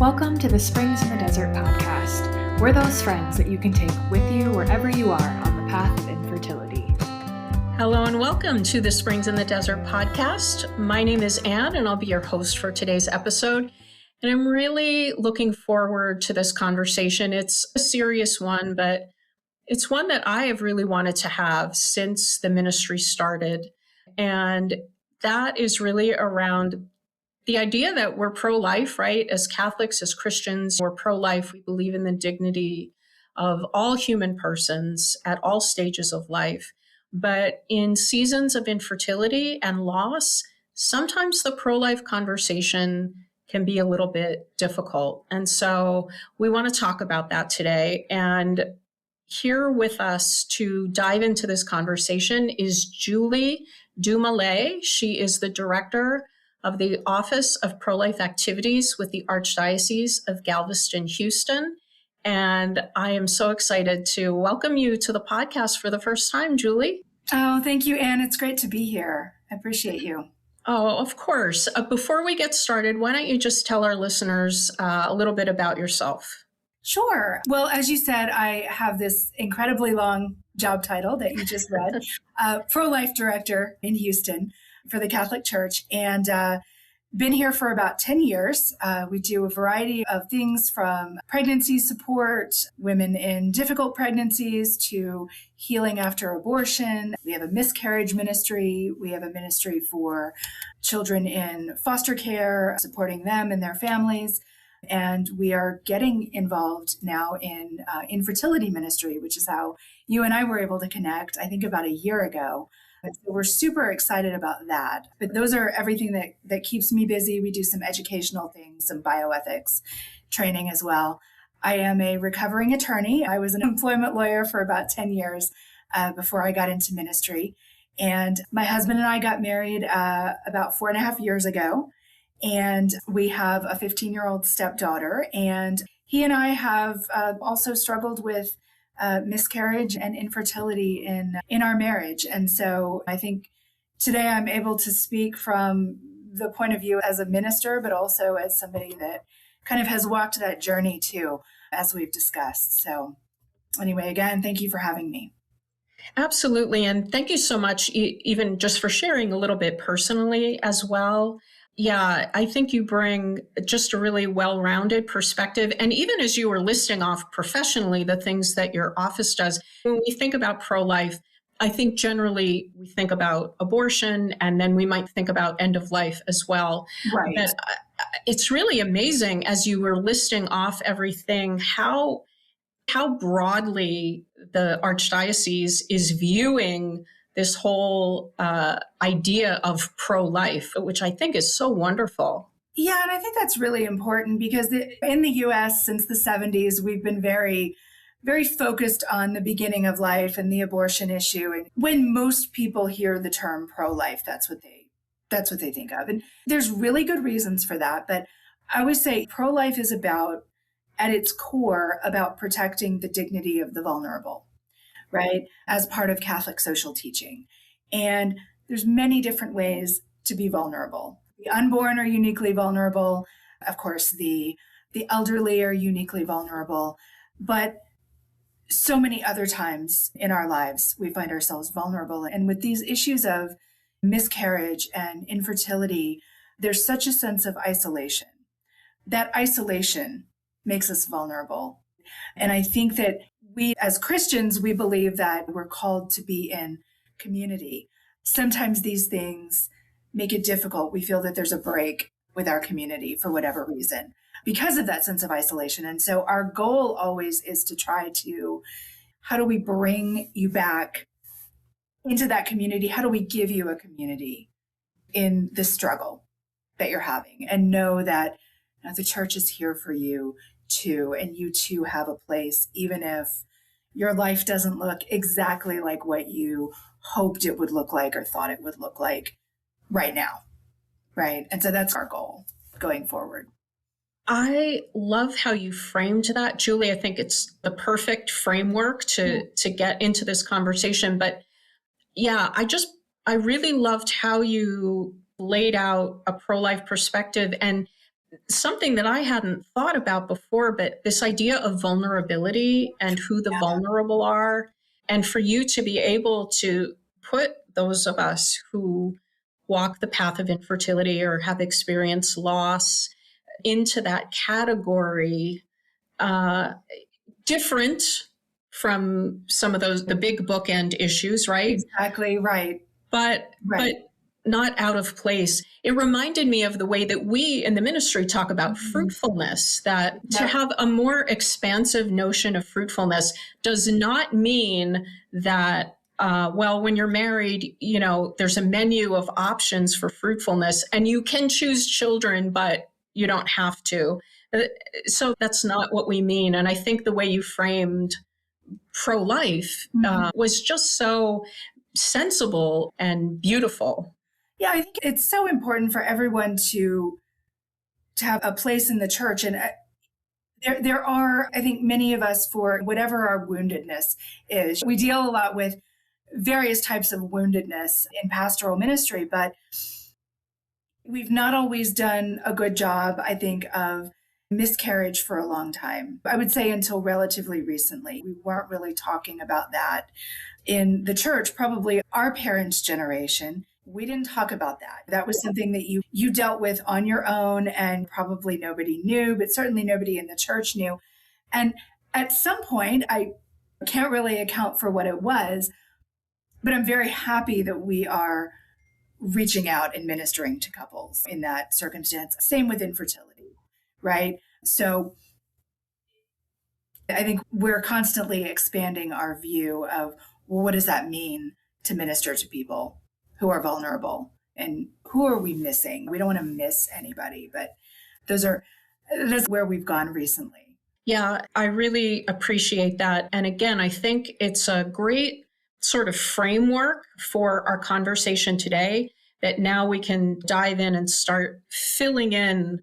Welcome to the Springs in the Desert podcast. We're those friends that you can take with you wherever you are on the path of infertility. Hello and welcome to the Springs in the Desert podcast. My name is Anne and I'll be your host for today's episode. And I'm really looking forward to this conversation. It's a serious one, but it's one that I have really wanted to have since the ministry started. And that is really around the idea that we're pro-life, right? As Catholics, as Christians, we're pro-life. We believe in the dignity of all human persons at all stages of life. But in seasons of infertility and loss, sometimes the pro-life conversation can be a little bit difficult. And so we want to talk about that today. And here with us to dive into this conversation is Julie Dumalet. She is the director of the Office of Prolife Activities with the Archdiocese of Galveston-Houston. And I am so excited to welcome you to the podcast for the first time, Julie. Oh, thank you, Anne. It's great to be here. I appreciate you. Oh, of course. Before we get started, why don't you just tell our listeners a little bit about yourself? Sure. Well, as you said, I have this incredibly long job title that you just read, Pro-Life Director in Houston for the Catholic Church, and been here for about 10 years. We do a variety of things from pregnancy support, women in difficult pregnancies, to healing after abortion. We have a miscarriage ministry. We have a ministry for children in foster care, supporting them and their families. And we are getting involved now in infertility ministry, which is how you and I were able to connect, I think, about a year ago. And so we're super excited about that. But those are everything that keeps me busy. We do some educational things, some bioethics training as well. I am a recovering attorney. I was an employment lawyer for about 10 years before I got into ministry. And my husband and I got married about 4.5 years ago. And we have a 15-year-old stepdaughter. And he and I have also struggled with miscarriage and infertility in our marriage. And so I think today I'm able to speak from the point of view as a minister, but also as somebody that kind of has walked that journey too, as we've discussed. So anyway, again, thank you for having me. Absolutely. And thank you so much, even just for sharing a little bit personally as well. Yeah, I think you bring just a really well-rounded perspective. And even as you were listing off professionally the things that your office does, when we think about pro-life, I think generally we think about abortion, and then we might think about end of life as well. Right. But it's really amazing as you were listing off everything, how broadly the Archdiocese is viewing this whole idea of pro-life, which I think is so wonderful. Yeah, and I think that's really important because in the U.S. since the 70s, we've been very, very focused on the beginning of life and the abortion issue. And when most people hear the term pro-life, that's what they think of. And there's really good reasons for that. But I always say pro-life is about, at its core, about protecting the dignity of the vulnerable, right, as part of Catholic social teaching. And there's many different ways to be vulnerable. The unborn are uniquely vulnerable. Of course, the elderly are uniquely vulnerable. But so many other times in our lives, we find ourselves vulnerable. And with these issues of miscarriage and infertility, there's such a sense of isolation. That isolation makes us vulnerable. And I think that we, as Christians, we believe that we're called to be in community. Sometimes these things make it difficult. We feel that there's a break with our community for whatever reason because of that sense of isolation. And so our goal always is to try to, how do we bring you back into that community? How do we give you a community in the struggle that you're having, and know that the church is here for you too, and you too have a place, even if your life doesn't look exactly like what you hoped it would look like or thought it would look like right now, right? And so that's our goal going forward. I love how you framed that, Julie. I think it's the perfect framework to get into this conversation. But yeah, I really loved how you laid out a pro-life perspective. And something that I hadn't thought about before, but this idea of vulnerability and who the vulnerable are, and for you to be able to put those of us who walk the path of infertility or have experienced loss into that category, different from some of the big bookend issues, right? Exactly, right. But not out of place. It reminded me of the way that we in the ministry talk about fruitfulness, that to have a more expansive notion of fruitfulness does not mean that, when you're married, there's a menu of options for fruitfulness and you can choose children, but you don't have to. So that's not what we mean. And I think the way you framed pro-life was just so sensible and beautiful. Yeah, I think it's so important for everyone to have a place in the church. And there are, I think, many of us, for whatever our woundedness is, we deal a lot with various types of woundedness in pastoral ministry, but we've not always done a good job, I think, of miscarriage for a long time. I would say until relatively recently. We weren't really talking about that in the church. Probably our parents' generation, we didn't talk about that. That was something that you dealt with on your own, and probably nobody knew, but certainly nobody in the church knew. And at some point, I can't really account for what it was, but I'm very happy that we are reaching out and ministering to couples in that circumstance. Same with infertility, right? So I think we're constantly expanding our view of, well, what does that mean to minister to people who are vulnerable, and who are we missing? We don't want to miss anybody, but that's where we've gone recently. Yeah, I really appreciate that. And again, I think it's a great sort of framework for our conversation today, that now we can dive in and start filling in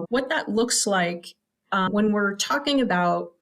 what that looks like when we're talking about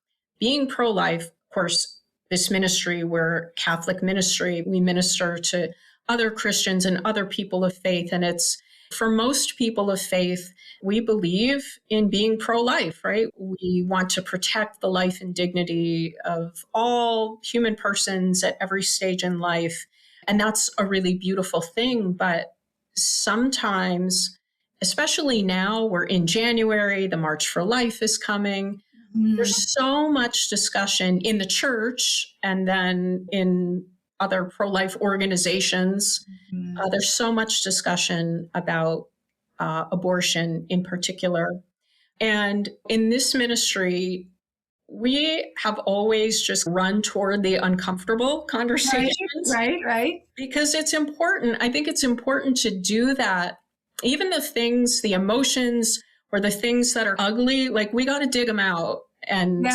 being pro-life. Of course, this ministry, we're Catholic ministry, we minister to other Christians and other people of faith. And it's, for most people of faith, we believe in being pro-life, right? We want to protect the life and dignity of all human persons at every stage in life. And that's a really beautiful thing. But sometimes, especially now, we're in January, the March for Life is coming. There's so much discussion in the church and then in other pro-life organizations. There's so much discussion about abortion in particular. And in this ministry, we have always just run toward the uncomfortable conversations. Right. Because it's important. I think it's important to do that. Even the things, the emotions, or the things that are ugly, like we got to dig them out and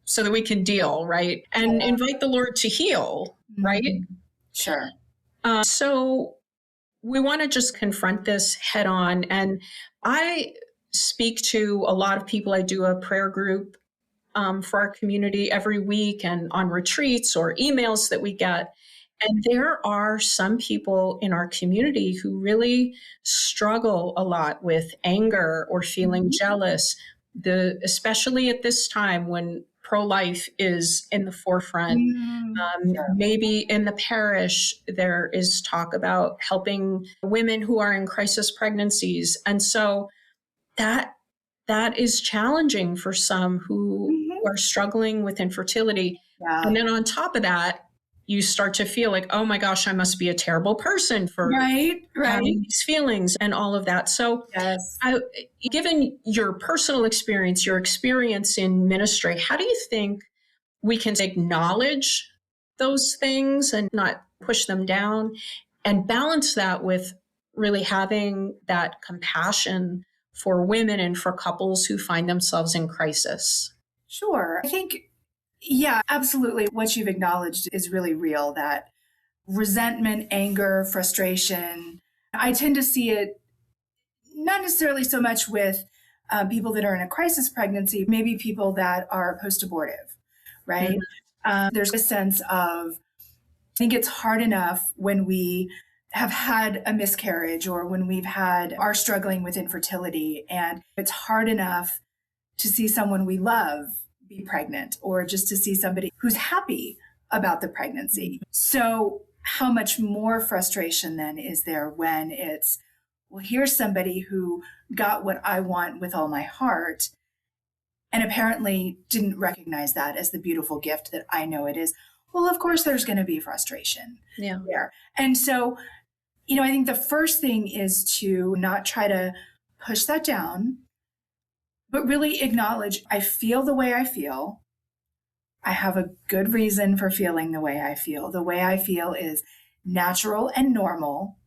so that we can deal, right? And invite the Lord to heal, right? Sure. So we want to just confront this head on. And I speak to a lot of people. I do a prayer group for our community every week, and on retreats or emails that we get. And there are some people in our community who really struggle a lot with anger or feeling jealous, especially at this time when pro-life is in the forefront. Maybe in the parish, there is talk about helping women who are in crisis pregnancies. And so that is challenging for some who are struggling with infertility. And then on top of that, you start to feel like, oh my gosh, I must be a terrible person for having these feelings and all of that. So given your personal experience, your experience in ministry, how do you think we can acknowledge those things and not push them down, and balance that with really having that compassion for women and for couples who find themselves in crisis? Sure. I think, absolutely. What you've acknowledged is really real, that resentment, anger, frustration. I tend to see it not necessarily so much with people that are in a crisis pregnancy, maybe people that are post-abortive, right? There's a sense of, I think it's hard enough when we have had a miscarriage or when are struggling with infertility, and it's hard enough to see someone we love be pregnant or just to see somebody who's happy about the pregnancy. So how much more frustration then is there when it's, well, here's somebody who got what I want with all my heart and apparently didn't recognize that as the beautiful gift that I know it is. Well, of course, there's going to be frustration there. And so, I think the first thing is to not try to push that down, but really acknowledge, I feel the way I feel. I have a good reason for feeling the way I feel. The way I feel is natural and normal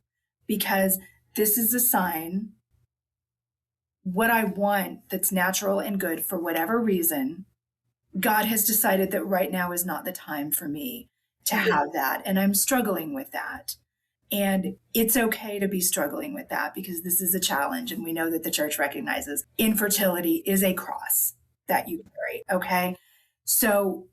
because this is a sign. What I want that's natural and good for whatever reason, God has decided that right now is not the time for me to have that. And I'm struggling with that. And it's okay to be struggling with that because this is a challenge. And we know that the church recognizes infertility is a cross that you carry. Okay. So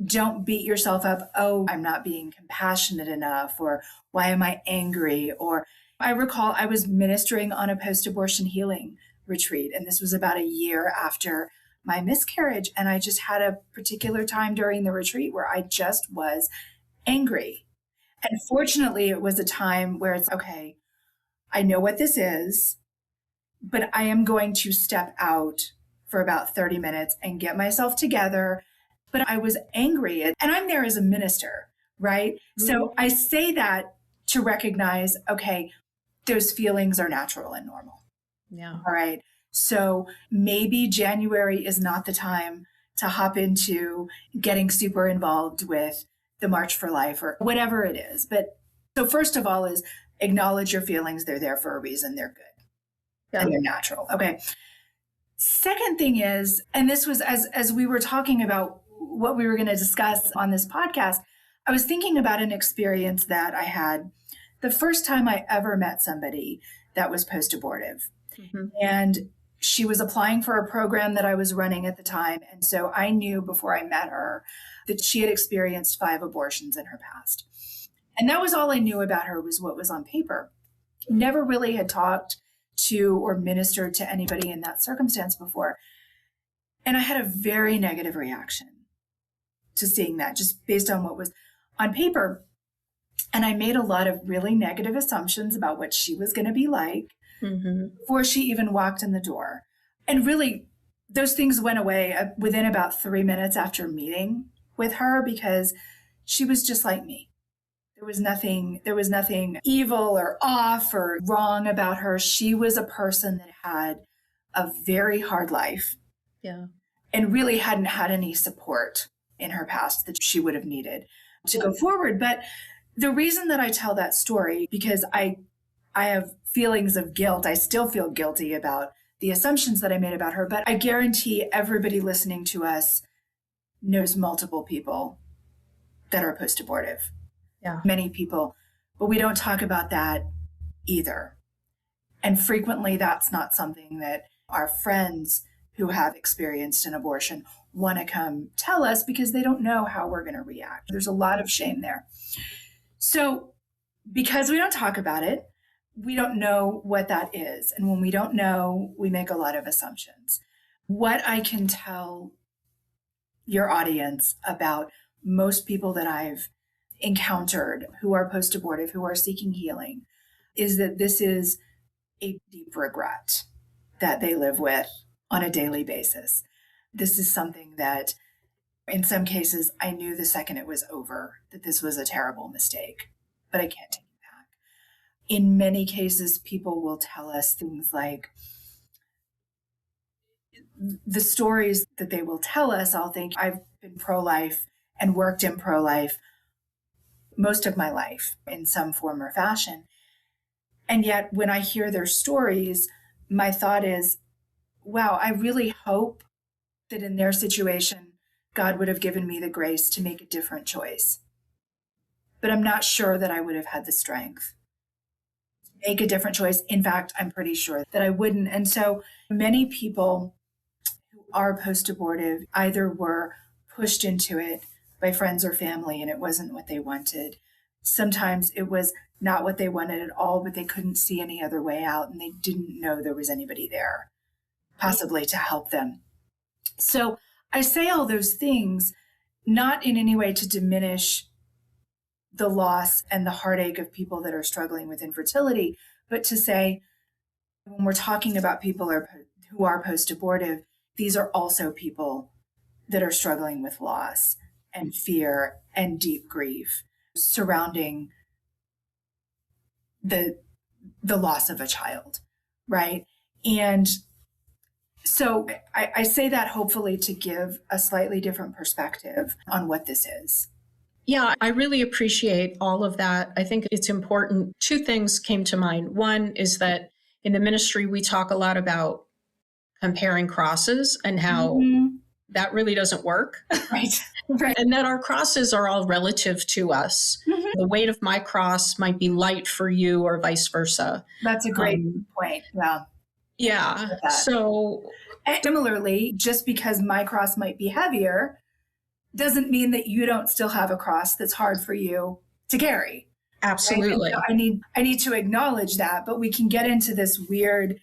don't beat yourself up. Oh, I'm not being compassionate enough, or why am I angry? Or I recall I was ministering on a post-abortion healing retreat. And this was about a year after my miscarriage. And I just had a particular time during the retreat where I just was angry. And fortunately, it was a time where it's okay, I know what this is, but I am going to step out for about 30 minutes and get myself together. But I was angry and I'm there as a minister, right? Mm-hmm. So I say that to recognize, okay, those feelings are natural and normal. Yeah. All right. So maybe January is not the time to hop into getting super involved with the March for Life or whatever it is. But so first of all is acknowledge your feelings. They're there for a reason. They're good and they're natural. Okay. Second thing is, and this was as we were talking about what we were going to discuss on this podcast, I was thinking about an experience that I had the first time I ever met somebody that was post-abortive. Mm-hmm. And she was applying for a program that I was running at the time. And so I knew before I met her that she had experienced 5 abortions in her past. And that was all I knew about her, was what was on paper. Never really had talked to or ministered to anybody in that circumstance before. And I had a very negative reaction to seeing that, just based on what was on paper. And I made a lot of really negative assumptions about what she was going to be like before she even walked in the door. And really, those things went away within about 3 minutes after meeting with her, because she was just like me. There was nothing evil or off or wrong about her. She was a person that had a very hard life. Yeah. And really hadn't had any support in her past that she would have needed to go forward. But the reason that I tell that story, because I have feelings of guilt. I still feel guilty about the assumptions that I made about her, but I guarantee everybody listening to us knows multiple people that are post-abortive. Yeah. Many people, but we don't talk about that either. And frequently that's not something that our friends who have experienced an abortion want to come tell us, because they don't know how we're going to react. There's a lot of shame there. So because we don't talk about it, we don't know what that is. And when we don't know, we make a lot of assumptions. What I can tell your audience about most people that I've encountered who are post-abortive, who are seeking healing, is that this is a deep regret that they live with on a daily basis. This is something that in some cases I knew the second it was over that this was a terrible mistake, but I can't take it back. In many cases, people will tell us things like, the stories that they will tell us, I'll think, I've been pro-life and worked in pro-life most of my life in some form or fashion. And yet when I hear their stories, my thought is, wow, I really hope that in their situation, God would have given me the grace to make a different choice. But I'm not sure that I would have had the strength to make a different choice. In fact, I'm pretty sure that I wouldn't. And so many people who are post-abortive either were pushed into it by friends or family, and it wasn't what they wanted. Sometimes it was not what they wanted at all, but they couldn't see any other way out, and they didn't know there was anybody there possibly to help them. So I say all those things not in any way to diminish the loss and the heartache of people that are struggling with infertility, but to say, when we're talking about people who are post-abortive, these are also people that are struggling with loss and fear and deep grief surrounding the loss of a child, right? And so I say that hopefully to give a slightly different perspective on what this is. Yeah, I really appreciate all of that. I think it's important. Two things came to mind. One is that in the ministry, we talk a lot about comparing crosses and how that really doesn't work. Right. Right. And that our crosses are all relative to us. The weight of my cross might be light for you or vice versa. That's a great point. Yeah. Yeah. So and similarly, just because my cross might be heavier doesn't mean that you don't still have a cross that's hard for you to carry. Absolutely. Right? So I need to acknowledge that, but we can get into this weird,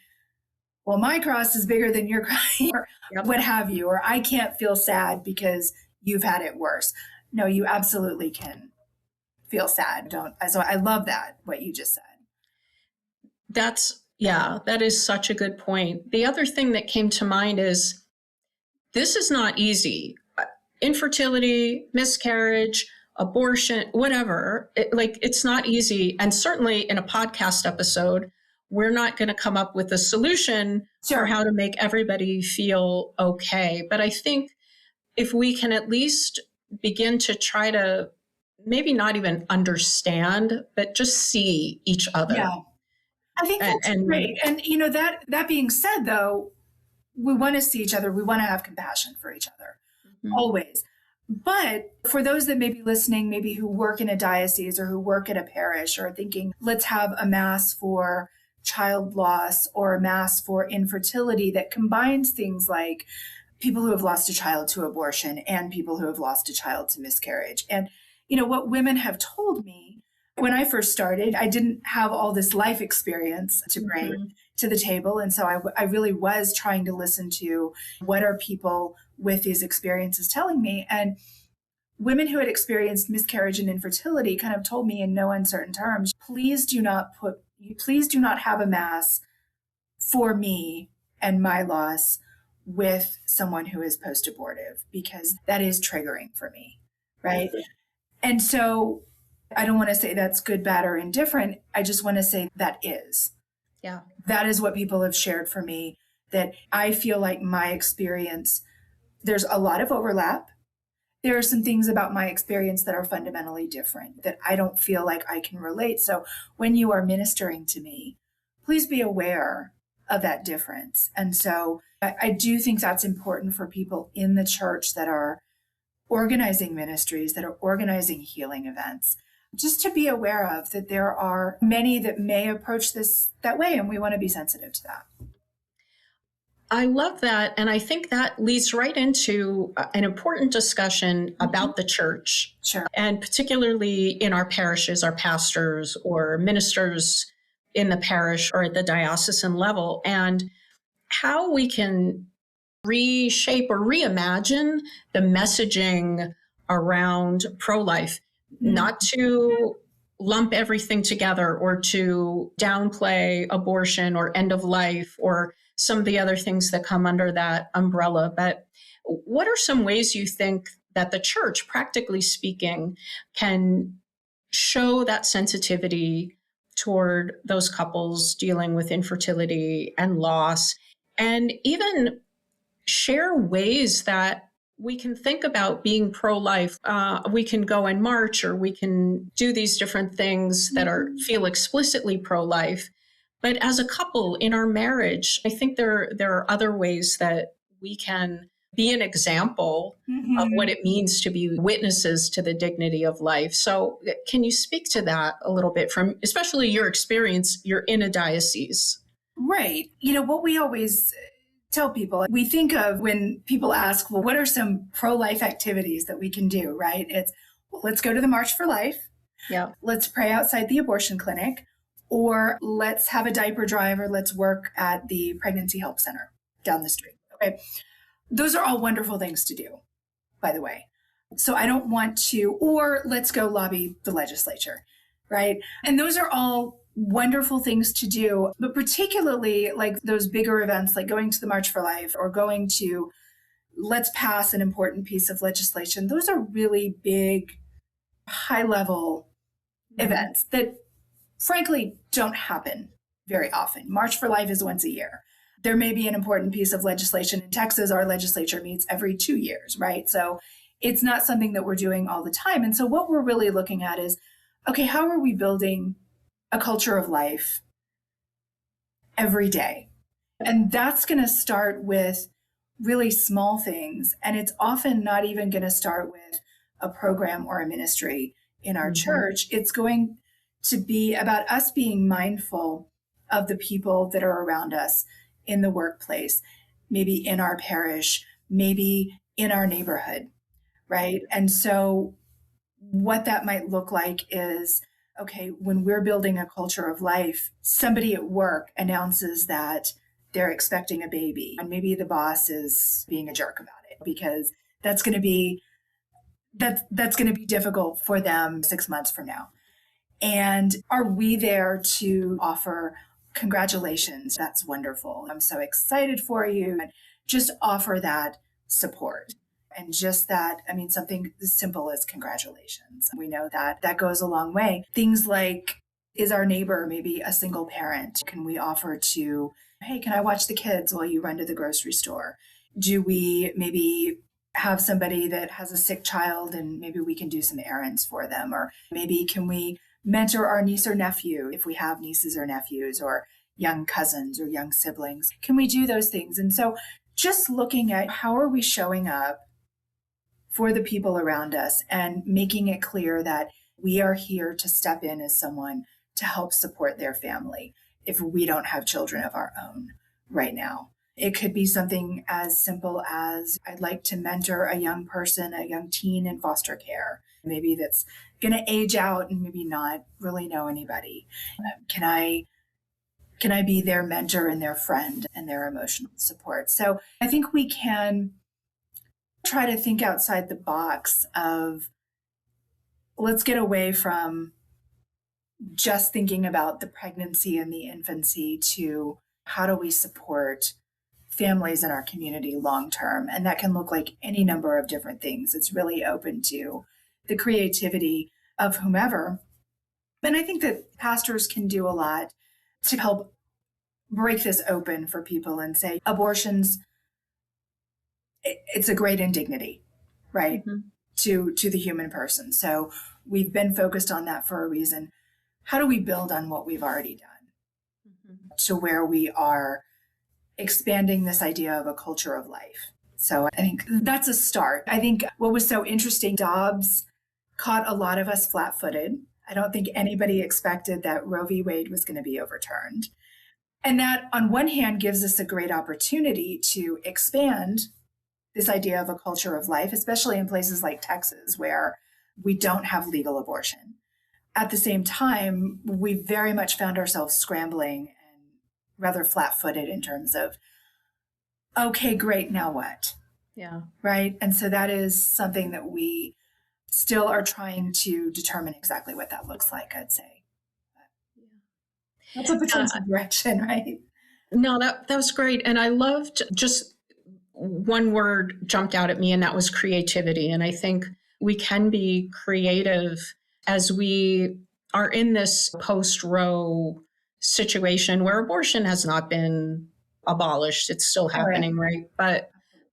well, my cross is bigger than your cross, or what have you, or I can't feel sad because you've had it worse. No, you absolutely can feel sad. So I love that, what you just said. That is such a good point. The other thing that came to mind is this is not easy. Infertility, miscarriage, abortion, whatever, it's not easy. And certainly in a podcast episode, we're not going to come up with a solution for how to make everybody feel okay. But I think if we can at least begin to try to maybe not even understand, but just see each other. Yeah. I think that's great. And that being said, though, we want to see each other. We want to have compassion for each other, always. But for those that may be listening, maybe who work in a diocese or who work at a parish or thinking, let's have a mass for child loss or a mass for infertility that combines things like people who have lost a child to abortion and people who have lost a child to miscarriage. And, what women have told me when I first started, I didn't have all this life experience to bring to the table. And so I really was trying to listen to what are people with these experiences telling me. And women who had experienced miscarriage and infertility kind of told me in no uncertain terms, please do not have a mass for me and my loss with someone who is post-abortive, because that is triggering for me, right? And so I don't want to say that's good, bad, or indifferent. I just want to say that is. Yeah. That is what people have shared for me, that I feel like my experience, there's a lot of overlap. There are some things about my experience that are fundamentally different that I don't feel like I can relate. So when you are ministering to me, please be aware of that difference. And so I do think that's important for people in the church that are organizing ministries, that are organizing healing events, just to be aware of that there are many that may approach this that way, and we want to be sensitive to that. I love that. And I think that leads right into an important discussion about the church. Sure. And particularly in our parishes, our pastors or ministers in the parish or at the diocesan level, and how we can reshape or reimagine the messaging around pro-life, not to lump everything together or to downplay abortion or end of life or some of the other things that come under that umbrella. But what are some ways you think that the church, practically speaking, can show that sensitivity toward those couples dealing with infertility and loss, and even share ways that we can think about being pro-life? We can go and march, or we can do these different things that feel explicitly pro-life. But as a couple in our marriage, I think there are other ways that we can be an example of what it means to be witnesses to the dignity of life. So can you speak to that a little bit from especially your experience? You're in a diocese. Right. What we always tell people, we think of when people ask, well, what are some pro-life activities that we can do, right? It's, well, let's go to the March for Life. Yeah. Let's pray outside the abortion clinic, or let's have a diaper drive, or let's work at the pregnancy help center down the street. Okay. Those are all wonderful things to do, by the way. So I don't want to, or let's go lobby the legislature, right? And those are all wonderful things to do, but particularly like those bigger events, like going to the March for Life or going to let's pass an important piece of legislation. Those are really big, high level events that frankly don't happen very often. March for Life is once a year. There may be an important piece of legislation in Texas. Our legislature meets every 2 years, right? So it's not something that we're doing all the time. And so what we're really looking at is, okay, how are we building a culture of life every day? And that's going to start with really small things. And it's often not even going to start with a program or a ministry in our church. It's going to be about us being mindful of the people that are around us in the workplace, maybe in our parish, maybe in our neighborhood, right? And so what that might look like is, okay, when we're building a culture of life, somebody at work announces that they're expecting a baby, and maybe the boss is being a jerk about it because that's going to be difficult for them 6 months from now. And are we there to offer congratulations? That's wonderful. I'm so excited for you. And just offer that support. And just that, I mean, something as simple as congratulations. We know that that goes a long way. Things like, is our neighbor maybe a single parent? Can we offer to, hey, can I watch the kids while you run to the grocery store? Do we maybe have somebody that has a sick child and maybe we can do some errands for them? Or maybe can we mentor our niece or nephew if we have nieces or nephews or young cousins or young siblings? Can we do those things? And so just looking at how are we showing up for the people around us and making it clear that we are here to step in as someone to help support their family if we don't have children of our own right now. It could be something as simple as, I'd like to mentor a young person, a young teen in foster care, maybe that's going to age out and maybe not really know anybody. Can I be their mentor and their friend and their emotional support? So I think we can try to think outside the box of, let's get away from just thinking about the pregnancy and the infancy to how do we support families in our community long term? And that can look like any number of different things. It's really open to the creativity of whomever. And I think that pastors can do a lot to help break this open for people and say, abortions, it's a great indignity, right? To the human person. So we've been focused on that for a reason. How do we build on what we've already done to where we are expanding this idea of a culture of life? So I think that's a start. I think what was so interesting, Dobbs caught a lot of us flat-footed. I don't think anybody expected that Roe v. Wade was going to be overturned. And that on one hand gives us a great opportunity to expand this idea of a culture of life, especially in places like Texas, where we don't have legal abortion. At the same time, we very much found ourselves scrambling and rather flat-footed in terms of, okay, great, now what? Yeah. Right? And so that is something that we still are trying to determine exactly what that looks like, I'd say. That's a potential direction, right? No, that was great. And I loved just one word jumped out at me, and that was creativity. And I think we can be creative as we are in this post-Roe situation where abortion has not been abolished. It's still happening, right?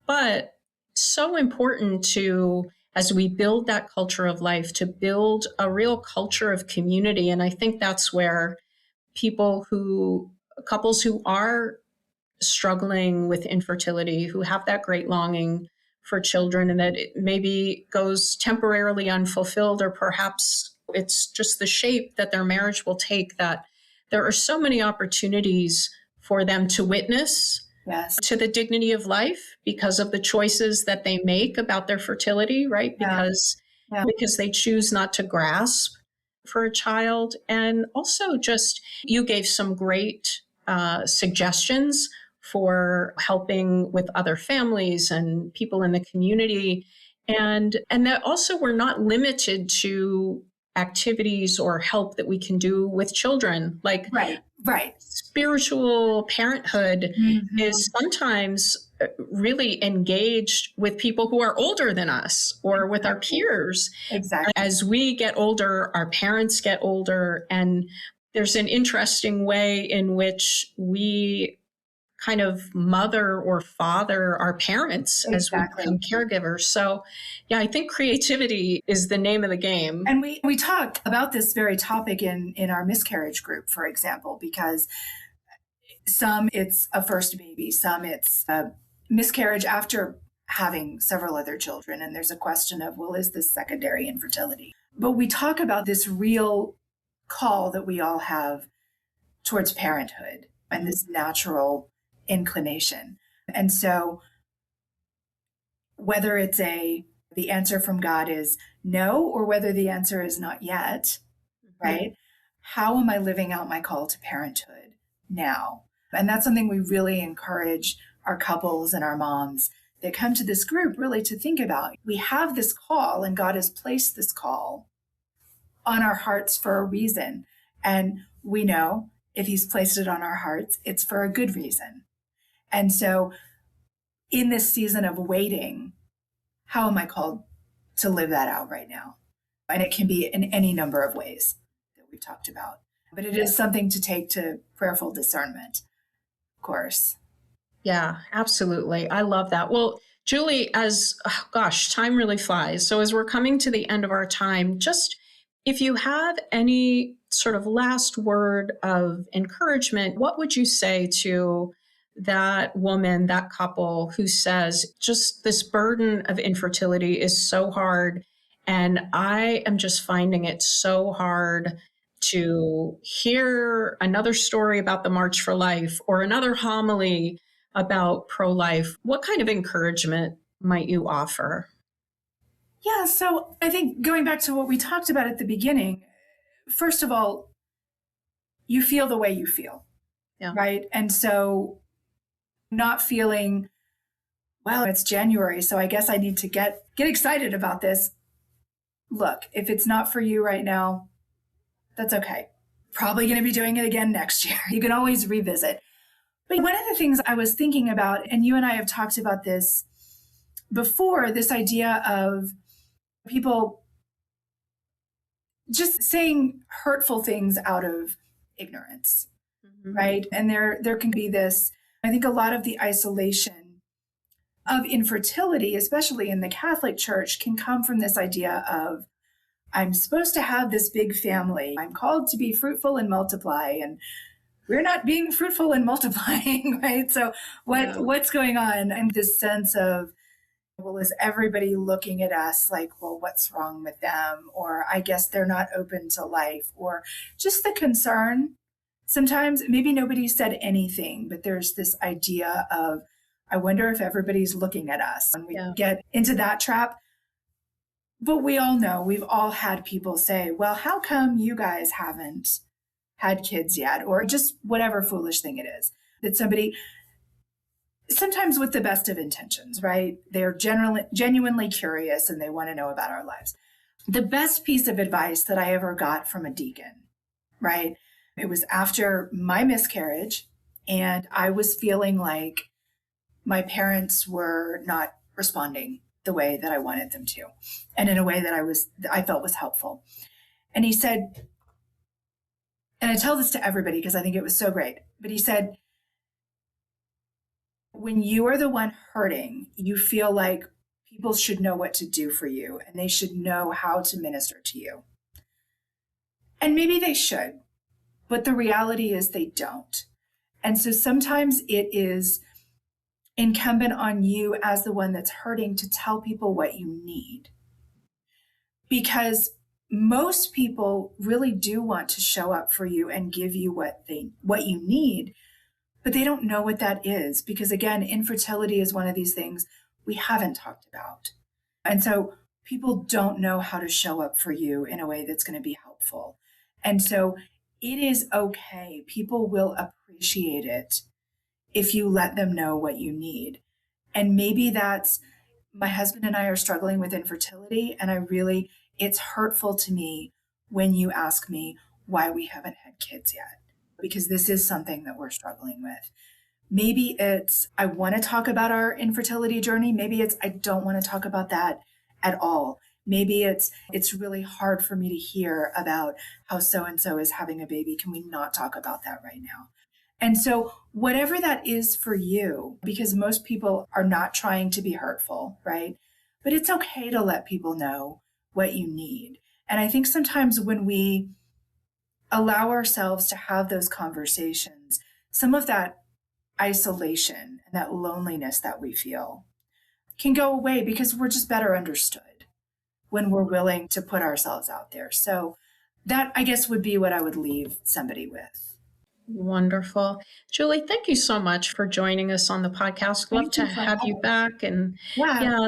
But so important to, as we build that culture of life, to build a real culture of community. And I think that's where couples who are struggling with infertility, who have that great longing for children, and that it maybe goes temporarily unfulfilled, or perhaps it's just the shape that their marriage will take, that there are so many opportunities for them to witness to the dignity of life because of the choices that they make about their fertility, right? Because they choose not to grasp for a child. And also just you gave some great suggestions for helping with other families and people in the community. And that also we're not limited to activities or help that we can do with children. Like Right. spiritual parenthood Mm-hmm. is sometimes really engaged with people who are older than us or with our peers. Exactly. As we get older, our parents get older, and there's an interesting way in which we kind of mother or father our parents as we become caregivers. So yeah, I think creativity is the name of the game. And we talked about this very topic in our miscarriage group, for example, because some it's a first baby, some it's a miscarriage after having several other children. And there's a question of, well, is this secondary infertility? But we talk about this real call that we all have towards parenthood and this natural inclination. And so whether it's the answer from God is no, or whether the answer is not yet, right? How am I living out my call to parenthood now? And that's something we really encourage our couples and our moms that come to this group really to think about. We have this call, and God has placed this call on our hearts for a reason. And we know if he's placed it on our hearts, it's for a good reason. And so in this season of waiting, how am I called to live that out right now? And it can be in any number of ways that we've talked about. But it is something to take to prayerful discernment, of course. Yeah, absolutely. I love that. Well, Julie, time really flies. So as we're coming to the end of our time, just if you have any sort of last word of encouragement, what would you say to that woman, that couple who says, just this burden of infertility is so hard, and I am just finding it so hard to hear another story about the March for Life or another homily about pro-life? What kind of encouragement might you offer? Yeah, so I think going back to what we talked about at the beginning, first of all, you feel the way you feel, right? And so not feeling, well, it's January, so I guess I need to get excited about this. Look, if it's not for you right now, that's okay. Probably going to be doing it again next year. You can always revisit. But one of the things I was thinking about, and you and I have talked about this before, this idea of people just saying hurtful things out of ignorance, right? And there can be this, I think a lot of the isolation of infertility, especially in the Catholic Church, can come from this idea of, I'm supposed to have this big family. I'm called to be fruitful and multiply, and we're not being fruitful and multiplying, right? So what's going on? And this sense of, well, is everybody looking at us like, well, what's wrong with them? Or I guess they're not open to life, or just the concern. Sometimes maybe nobody said anything, but there's this idea of, I wonder if everybody's looking at us, and we get into that trap. But we all know, we've all had people say, well, how come you guys haven't had kids yet? Or just whatever foolish thing it is that somebody, sometimes with the best of intentions, right? They're genuinely curious and they want to know about our lives. The best piece of advice that I ever got from a deacon, right? It was after my miscarriage, and I was feeling like my parents were not responding the way that I wanted them to, and in a way that I felt was helpful. And he said, and I tell this to everybody because I think it was so great, but he said, when you are the one hurting, you feel like people should know what to do for you, and they should know how to minister to you. And maybe they should, but the reality is they don't. And so sometimes it is incumbent on you as the one that's hurting to tell people what you need. Because most people really do want to show up for you and give you what you need, but they don't know what that is. Because again, infertility is one of these things we haven't talked about. And so people don't know how to show up for you in a way that's going to be helpful. helpful. And so it is okay. People will appreciate it if you let them know what you need. And maybe that's, my husband and I are struggling with infertility, and it's hurtful to me when you ask me why we haven't had kids yet, because this is something that we're struggling with. Maybe it's, I want to talk about our infertility journey. Maybe it's, I don't want to talk about that at all. Maybe it's really hard for me to hear about how so-and-so is having a baby. Can we not talk about that right now? And so whatever that is for you, because most people are not trying to be hurtful, right? But it's okay to let people know what you need. And I think sometimes when we allow ourselves to have those conversations, some of that isolation and that loneliness that we feel can go away, because we're just better understood when we're willing to put ourselves out there. So that, I guess, would be what I would leave somebody with. Wonderful. Julie, thank you so much for joining us on the podcast. Love to have you back. And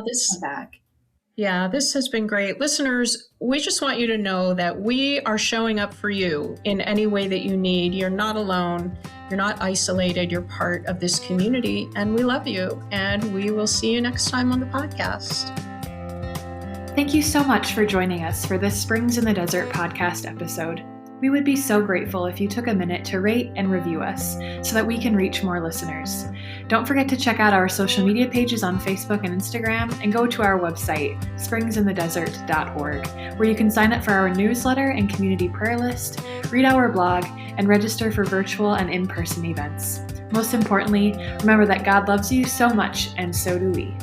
this has been great. Listeners, we just want you to know that we are showing up for you in any way that you need. You're not alone. You're not isolated. You're part of this community, and we love you. And we will see you next time on the podcast. Thank you so much for joining us for this Springs in the Desert podcast episode. We would be so grateful if you took a minute to rate and review us so that we can reach more listeners. Don't forget to check out our social media pages on Facebook and Instagram, and go to our website, springsinthedesert.org, where you can sign up for our newsletter and community prayer list, read our blog, and register for virtual and in-person events. Most importantly, remember that God loves you so much, and so do we.